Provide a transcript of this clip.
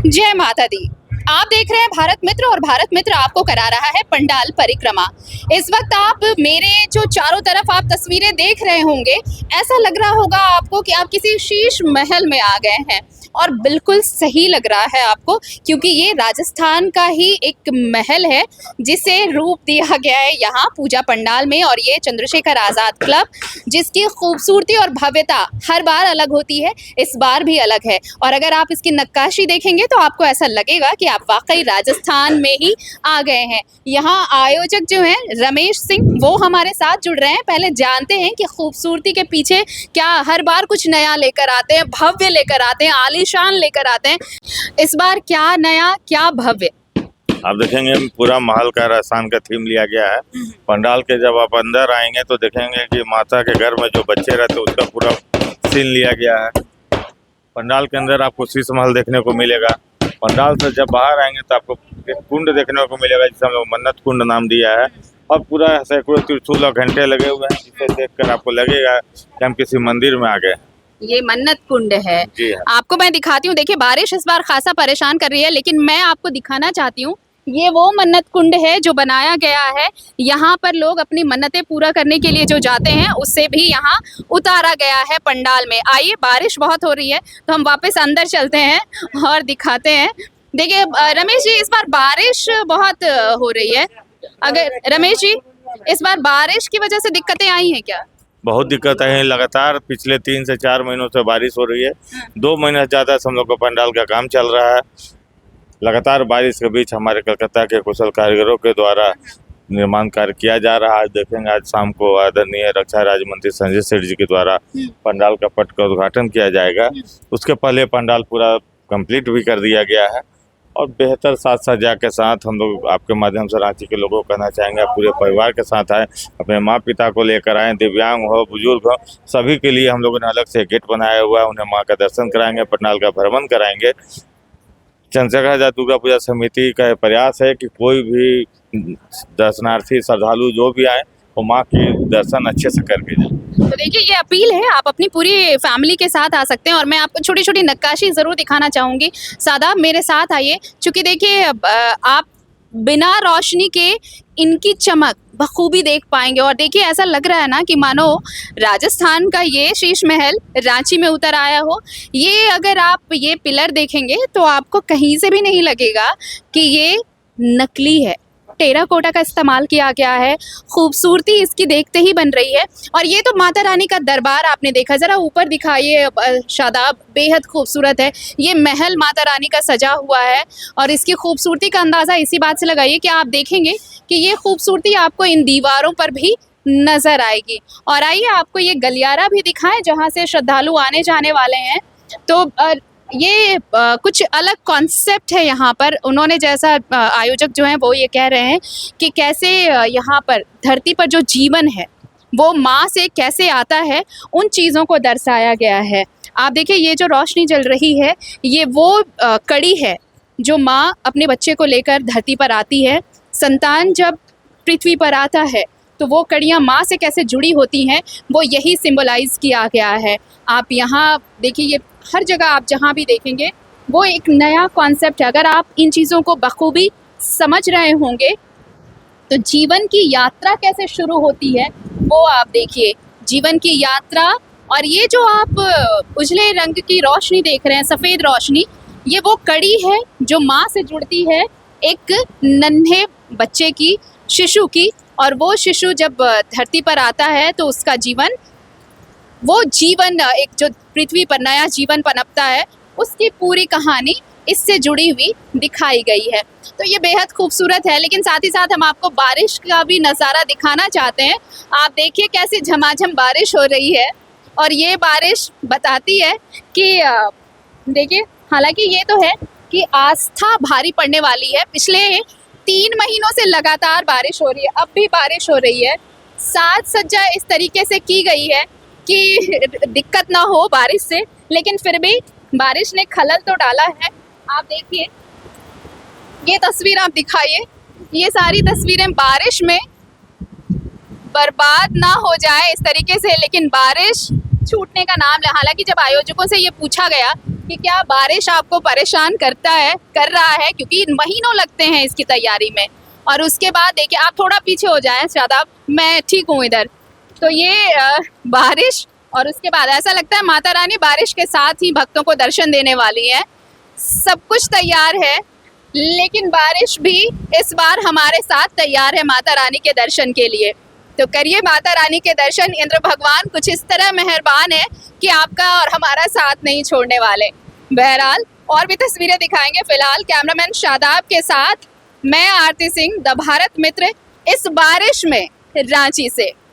जय माता दी। आप देख रहे हैं भारत मित्र और भारत मित्र आपको करा रहा है पंडाल परिक्रमा। इस वक्त आप मेरे जो चारों तरफ आप तस्वीरें देख रहे होंगे, ऐसा लग रहा होगा आपको कि आप किसी शीश महल में आ गए हैं, और बिल्कुल सही लग रहा है आपको, क्योंकि ये राजस्थान का ही एक महल है जिसे रूप दिया गया है यहाँ पूजा पंडाल में। और ये चंद्रशेखर आज़ाद क्लब, जिसकी खूबसूरती और भव्यता हर बार अलग होती है, इस बार भी अलग है। और अगर आप इसकी नक्काशी देखेंगे तो आपको ऐसा लगेगा कि आप वाकई राजस्थान में ही आ गए हैं। यहाँ आयोजक जो हैं रमेश सिंह, वो हमारे साथ जुड़ रहे हैं। पहले जानते हैं कि खूबसूरती के पीछे क्या हर बार कुछ नया लेकर आते हैं, भव्य लेकर आते हैं, आलीशान लेकर आते हैं। इस बार क्या नया, क्या भव्य? आप देखेंगे पूरा महल का राजस्थान का थीम लिया गया है। पंडाल के जब आप अंदर आएंगे तो देखेंगे कि माता के घर में जो बच्चे रहते हैं उसका पूरा सीन लिया गया है। पंडाल के अंदर आपको शीश महल देखने को मिलेगा। पंडाल से जब बाहर आएंगे तो आपको एक कुंड देखने को मिलेगा जिसे हम लोग मन्नत कुंड नाम दिया है। और पूरा सैकड़ों त्रिशूल और घंटे लगे हुए हैं, जिसे देखकर आपको लगेगा कि हम किसी मंदिर में आ गए। ये मन्नत कुंड है। जी हाँ। आपको मैं दिखाती हूँ। देखिए, बारिश इस बार खासा परेशान कर रही है, लेकिन मैं आपको दिखाना चाहती हूँ। ये वो मन्नत कुंड है जो बनाया गया है। यहाँ पर लोग अपनी मन्नतें पूरा करने के लिए जो जाते हैं, उससे भी यहाँ उतारा गया है पंडाल में। आइए, बारिश बहुत हो रही है तो हम वापस अंदर चलते हैं और दिखाते हैं। देखिए रमेश जी, इस बार बारिश बहुत हो रही है। अगर रमेश जी, इस बार बारिश की वजह से दिक्कतें आई हैं क्या? बहुत दिक्कत है। लगातार पिछले 3 से 4 महीनों से बारिश हो रही है। 2 महीने से ज़्यादा से हम लोग का पंडाल का काम चल रहा है। लगातार बारिश के बीच हमारे कलकत्ता के कुशल कारीगरों के द्वारा निर्माण कार्य किया जा रहा है। आज देखेंगे, आज शाम को आदरणीय रक्षा राज्य मंत्री संजय सेठ जी के द्वारा पंडाल का पट का उद्घाटन किया जाएगा। उसके पहले पंडाल पूरा कंप्लीट भी कर दिया गया है और बेहतर साज सज्जा के साथ हम लोग आपके माध्यम से रांची के लोगों को कहना चाहेंगे, आप पूरे परिवार के साथ आएँ, अपने माँ पिता को लेकर आएँ, दिव्यांग हो, बुजुर्ग हो, सभी के लिए हम लोगों ने अलग से गेट बनाया हुआ है। उन्हें माँ का दर्शन कराएंगे, पंडाल का भ्रमण कराएंगे। चंद्रशेखर आज़ाद दुर्गा पूजा समिति का प्रयास है कि कोई भी दर्शनार्थी श्रद्धालु जो भी आए वो माँ के दर्शन अच्छे से करके जाए। तो देखिए, ये अपील है, आप अपनी पूरी फैमिली के साथ आ सकते हैं। और मैं आपको छोटी छोटी नक्काशी ज़रूर दिखाना चाहूँगी। सादा मेरे साथ आइए, क्योंकि देखिए आप बिना रोशनी के इनकी चमक बखूबी देख पाएंगे। और देखिए, ऐसा लग रहा है ना कि मानो राजस्थान का ये शीश महल रांची में उतर आया हो। ये अगर आप ये पिलर देखेंगे तो आपको कहीं से भी नहीं लगेगा कि ये नकली है। टेराकोटा का इस्तेमाल किया गया है। खूबसूरती इसकी देखते ही बन रही है। और ये तो माता रानी का दरबार आपने देखा, ज़रा ऊपर दिखाइए शादाब, बेहद खूबसूरत है। ये महल माता रानी का सजा हुआ है और इसकी खूबसूरती का अंदाज़ा इसी बात से लगाइए कि आप देखेंगे कि ये खूबसूरती आपको इन दीवारों पर भी नज़र आएगी। और आइए, आपको ये गलियारा भी दिखाएं जहाँ से श्रद्धालु आने जाने वाले हैं। तो ये कुछ अलग कॉन्सेप्ट है यहाँ पर। उन्होंने जैसा आयोजक जो हैं वो ये कह रहे हैं कि कैसे यहाँ पर धरती पर जो जीवन है वो माँ से कैसे आता है, उन चीज़ों को दर्शाया गया है। आप देखिए, ये जो रोशनी जल रही है, ये वो कड़ी है जो माँ अपने बच्चे को लेकर धरती पर आती है। संतान जब पृथ्वी पर आता है तो वो कड़ियाँ माँ से कैसे जुड़ी होती हैं, वो यही सिंबलाइज किया गया है। आप यहाँ देखिए, ये हर जगह आप जहाँ भी देखेंगे वो एक नया कॉन्सेप्ट है। अगर आप इन चीज़ों को बखूबी समझ रहे होंगे तो जीवन की यात्रा कैसे शुरू होती है वो आप देखिए। जीवन की यात्रा, और ये जो आप उजले रंग की रोशनी देख रहे हैं, सफ़ेद रोशनी, ये वो कड़ी है जो माँ से जुड़ती है एक नन्हे बच्चे की, शिशु की। और वो शिशु जब धरती पर आता है तो उसका जीवन, वो जीवन एक जो पृथ्वी पर नया जीवन पनपता है, उसकी पूरी कहानी इससे जुड़ी हुई दिखाई गई है। तो ये बेहद खूबसूरत है। लेकिन साथ ही साथ हम आपको बारिश का भी नज़ारा दिखाना चाहते हैं। आप देखिए कैसे झमाझम बारिश हो रही है। और ये बारिश बताती है कि देखिए, हालांकि ये तो है कि आस्था भारी पड़ने वाली है। पिछले 3 महीनों से लगातार बारिश हो रही है, अब भी बारिश हो रही है। साज सज्जा इस तरीके से की गई है कि दिक्कत ना हो बारिश से, लेकिन फिर भी बारिश ने खलल तो डाला है। आप देखिए, ये तस्वीर आप दिखाइए। ये सारी तस्वीरें बारिश में बर्बाद ना हो जाए इस तरीके से, लेकिन बारिश छूटने का नाम ले। हालांकि जब आयोजकों से ये पूछा गया कि क्या बारिश आपको परेशान कर रहा है, क्योंकि महीनों लगते हैं इसकी तैयारी में। और उसके बाद देखिए, आप थोड़ा पीछे हो जाएं शादाब, मैं ठीक हूँ इधर। तो ये बारिश, और उसके बाद ऐसा लगता है माता रानी बारिश के साथ ही भक्तों को दर्शन देने वाली है। सब कुछ तैयार है, लेकिन बारिश भी इस बार हमारे साथ तैयार है माता रानी के दर्शन के लिए। तो करिए माता रानी के दर्शन। इंद्र भगवान कुछ इस तरह मेहरबान है कि आपका और हमारा साथ नहीं छोड़ने वाले। बहरहाल और भी तस्वीरें दिखाएंगे। फिलहाल कैमरामैन शादाब के साथ मैं आरती सिंह, द भारत मित्र, इस बारिश में रांची से।